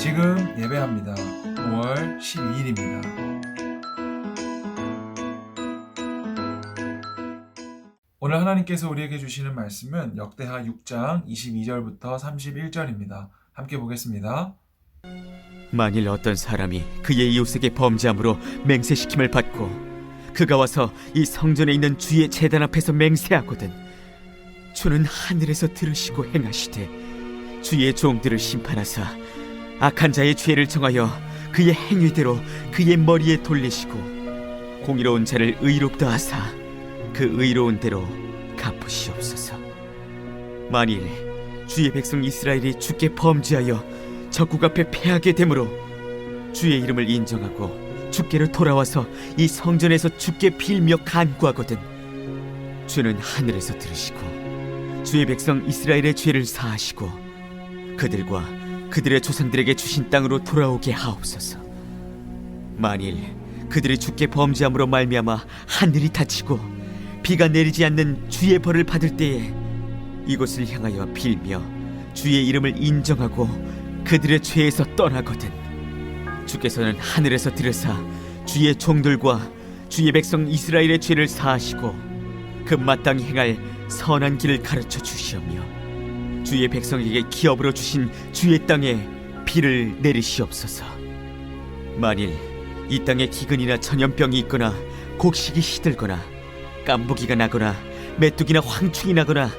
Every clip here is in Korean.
지금 예배합니다. 5월 12일입니다. 오늘 하나님께서 우리에게 주시는 말씀은 역대하 6장 22절부터 31절입니다. 함께 보겠습니다. 만일 어떤 사람이 그의 이웃에게 범죄함으로 맹세시킴을 받고 그가 와서 이 성전에 있는 주의 제단 앞에서 맹세하거든 주는 하늘에서 들으시고 행하시되 주의 종들을 심판하사 악한 자의 죄를 정하여 그의 행위대로 그의 머리에 돌리시고 공의로운 자를 의롭다 하사 그 의로운 대로 갚으시옵소서. 만일 주의 백성 이스라엘이 주께 범죄하여 적국 앞에 패하게 되므로 주의 이름을 인정하고 주께로 돌아와서 이 성전에서 주께 빌며 간구하거든 주는 하늘에서 들으시고 주의 백성 이스라엘의 죄를 사하시고 그들과 그들의 조상들에게 주신 땅으로 돌아오게 하옵소서. 만일 그들이 주께 범죄함으로 말미암아 하늘이 닫히고 비가 내리지 않는 주의 벌을 받을 때에 이곳을 향하여 빌며 주의 이름을 인정하고 그들의 죄에서 떠나거든 주께서는 하늘에서 들으사 주의 종들과 주의 백성 이스라엘의 죄를 사하시고 그 마땅히 행할 선한 길을 가르쳐 주시오며 주의 백성에게 기업으로 주신 주의 땅에 비를 내리시옵소서. 만일 이 땅에 기근이나 전염병이 있거나 곡식이 시들거나 깐부기가 나거나 메뚜기나 황충이 나거나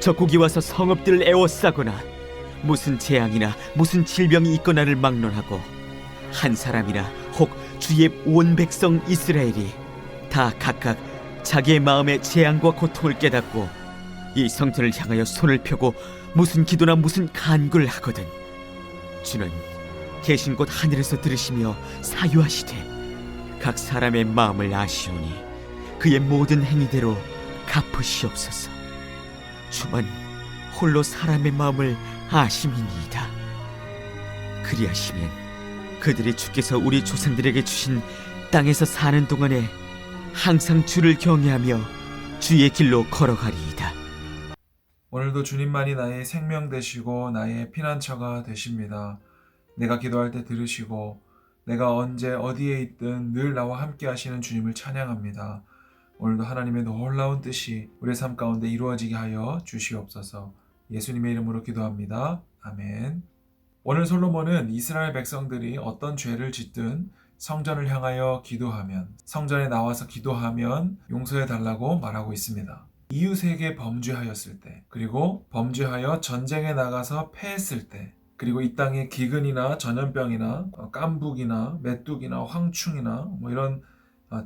적국이 와서 성읍들을 에워싸거나 무슨 재앙이나 무슨 질병이 있거나를 막론하고 한 사람이나 혹 주의 온 백성 이스라엘이 다 각각 자기의 마음의 재앙과 고통을 깨닫고 이 성전을 향하여 손을 펴고 무슨 기도나 무슨 간구를 하거든 주는 계신 곳 하늘에서 들으시며 사유하시되 각 사람의 마음을 아시오니 그의 모든 행위대로 갚으시옵소서. 주만 홀로 사람의 마음을 아심이니이다. 그리하시면 그들이 주께서 우리 조상들에게 주신 땅에서 사는 동안에 항상 주를 경외하며 주의 길로 걸어가리이다. 오늘도 주님만이 나의 생명 되시고 나의 피난처가 되십니다. 내가 기도할 때 들으시고 내가 언제 어디에 있든 늘 나와 함께 하시는 주님을 찬양합니다. 오늘도 하나님의 놀라운 뜻이 우리의 삶 가운데 이루어지게 하여 주시옵소서. 예수님의 이름으로 기도합니다. 아멘. 오늘 솔로몬은 이스라엘 백성들이 어떤 죄를 짓든 성전을 향하여 기도하면, 성전에 나와서 기도하면 용서해 달라고 말하고 있습니다. 이웃에게 범죄하였을 때, 그리고 범죄하여 전쟁에 나가서 패했을 때, 그리고 이 땅에 기근이나 전염병이나 깐북이나 메뚜기나 황충이나 이런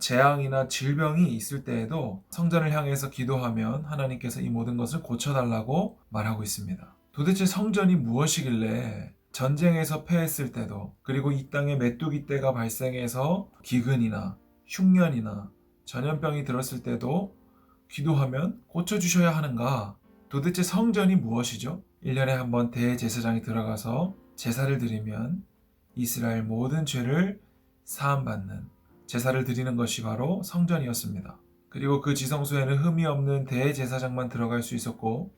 재앙이나 질병이 있을 때에도 성전을 향해서 기도하면 하나님께서 이 모든 것을 고쳐달라고 말하고 있습니다. 도대체 성전이 무엇이길래 전쟁에서 패했을 때도, 그리고 이 땅에 메뚜기 떼가 발생해서 기근이나 흉년이나 전염병이 들었을 때도 기도하면 고쳐주셔야 하는가? 도대체 성전이 무엇이죠? 1년에 한 번 대제사장이 들어가서 제사를 드리면 이스라엘 모든 죄를 사함받는 제사를 드리는 것이 바로 성전이었습니다. 그리고 그 지성소에는 흠이 없는 대제사장만 들어갈 수 있었고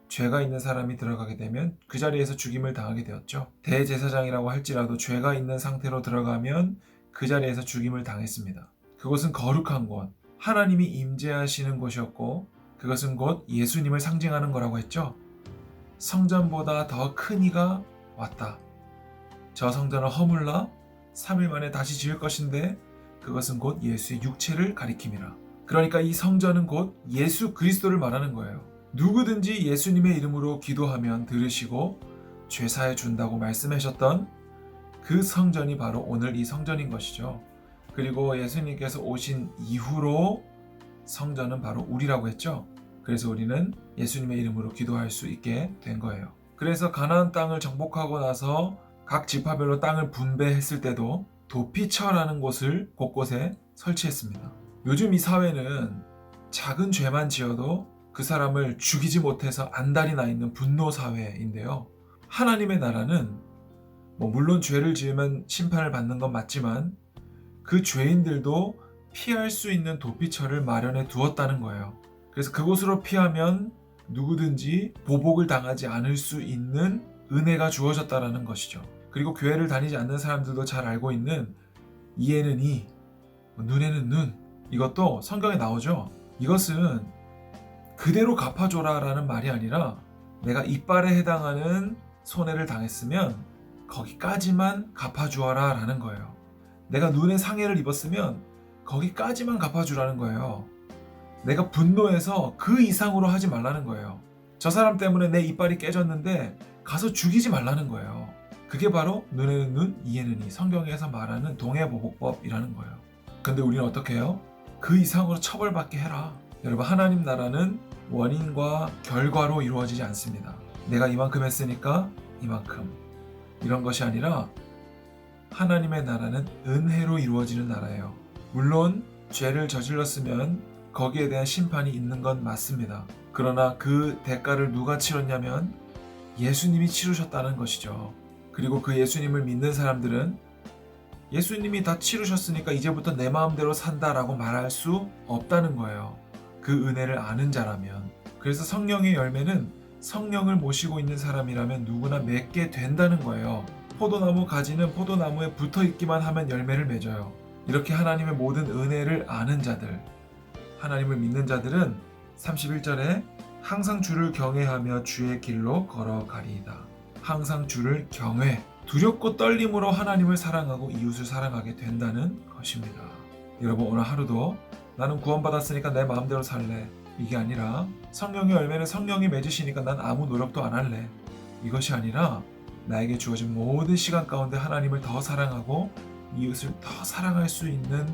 죄가 있는 사람이 들어가게 되면 그 자리에서 죽임을 당하게 되었죠. 대제사장이라고 할지라도 죄가 있는 상태로 들어가면 그 자리에서 죽임을 당했습니다. 그곳은 거룩한 곳, 하나님이 임재하시는 곳이었고 그것은 곧 예수님을 상징하는 거라고 했죠. 성전보다 더 큰 이가 왔다. 저 성전을 허물라 3일 만에 다시 지을 것인데 그것은 곧 예수의 육체를 가리킴이라. 그러니까 이 성전은 곧 예수 그리스도를 말하는 거예요. 누구든지 예수님의 이름으로 기도하면 들으시고 죄사해 준다고 말씀하셨던 그 성전이 바로 오늘 이 성전인 것이죠. 그리고 예수님께서 오신 이후로 성전은 바로 우리라고 했죠. 그래서 우리는 예수님의 이름으로 기도할 수 있게 된 거예요. 그래서 가나안 땅을 정복하고 나서 각 지파별로 땅을 분배했을 때도 도피처라는 곳을 곳곳에 설치했습니다. 요즘 이 사회는 작은 죄만 지어도 그 사람을 죽이지 못해서 안달이 나 있는 분노 사회인데요. 하나님의 나라는 물론 죄를 지으면 심판을 받는 건 맞지만 그 죄인들도 피할 수 있는 도피처를 마련해 두었다는 거예요. 그래서 그곳으로 피하면 누구든지 보복을 당하지 않을 수 있는 은혜가 주어졌다는 것이죠. 그리고 교회를 다니지 않는 사람들도 잘 알고 있는 이에는 이, 눈에는 눈, 이것도 성경에 나오죠. 이것은 그대로 갚아줘라 라는 말이 아니라 내가 이빨에 해당하는 손해를 당했으면 거기까지만 갚아주어라 라는 거예요. 내가 눈에 상해를 입었으면 거기까지만 갚아주라는 거예요. 내가 분노해서 그 이상으로 하지 말라는 거예요. 저 사람 때문에 내 이빨이 깨졌는데 가서 죽이지 말라는 거예요. 그게 바로 눈에는 눈, 이에는 이, 성경에서 말하는 동해보복법이라는 거예요. 근데 우리는 어떻게 해요? 그 이상으로 처벌받게 해라. 여러분, 하나님 나라는 원인과 결과로 이루어지지 않습니다. 내가 이만큼 했으니까 이만큼, 이런 것이 아니라 하나님의 나라는 은혜로 이루어지는 나라예요. 물론 죄를 저질렀으면 거기에 대한 심판이 있는 건 맞습니다. 그러나 그 대가를 누가 치렀냐면 예수님이 치르셨다는 것이죠. 그리고 그 예수님을 믿는 사람들은 예수님이 다 치르셨으니까 이제부터 내 마음대로 산다라고 말할 수 없다는 거예요. 그 은혜를 아는 자라면. 그래서 성령의 열매는 성령을 모시고 있는 사람이라면 누구나 맺게 된다는 거예요. 포도나무 가지는 포도나무에 붙어 있기만 하면 열매를 맺어요. 이렇게 하나님의 모든 은혜를 아는 자들, 하나님을 믿는 자들은 31절에 항상 주를 경외하며 주의 길로 걸어가리이다. 항상 주를 경외, 두렵고 떨림으로 하나님을 사랑하고 이웃을 사랑하게 된다는 것입니다. 여러분, 오늘 하루도 나는 구원받았으니까 내 마음대로 살래, 이게 아니라 성령의 열매는 성령이 맺으시니까 난 아무 노력도 안 할래, 이것이 아니라 나에게 주어진 모든 시간 가운데 하나님을 더 사랑하고 이웃을 더 사랑할 수 있는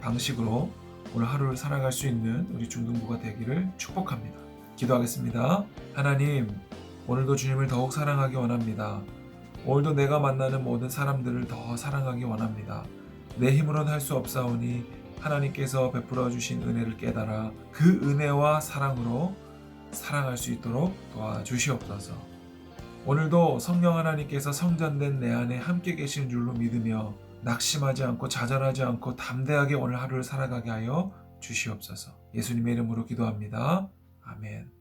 방식으로 오늘 하루를 살아갈 수 있는 우리 중등부가 되기를 축복합니다. 기도하겠습니다. 하나님, 오늘도 주님을 더욱 사랑하기 원합니다. 오늘도 내가 만나는 모든 사람들을 더 사랑하기 원합니다. 내 힘으로는 할 수 없사오니 하나님께서 베풀어 주신 은혜를 깨달아 그 은혜와 사랑으로 사랑할 수 있도록 도와주시옵소서. 오늘도 성령 하나님께서 성전된 내 안에 함께 계시는 줄로 믿으며 낙심하지 않고 좌절하지 않고 담대하게 오늘 하루를 살아가게 하여 주시옵소서. 예수님의 이름으로 기도합니다. 아멘.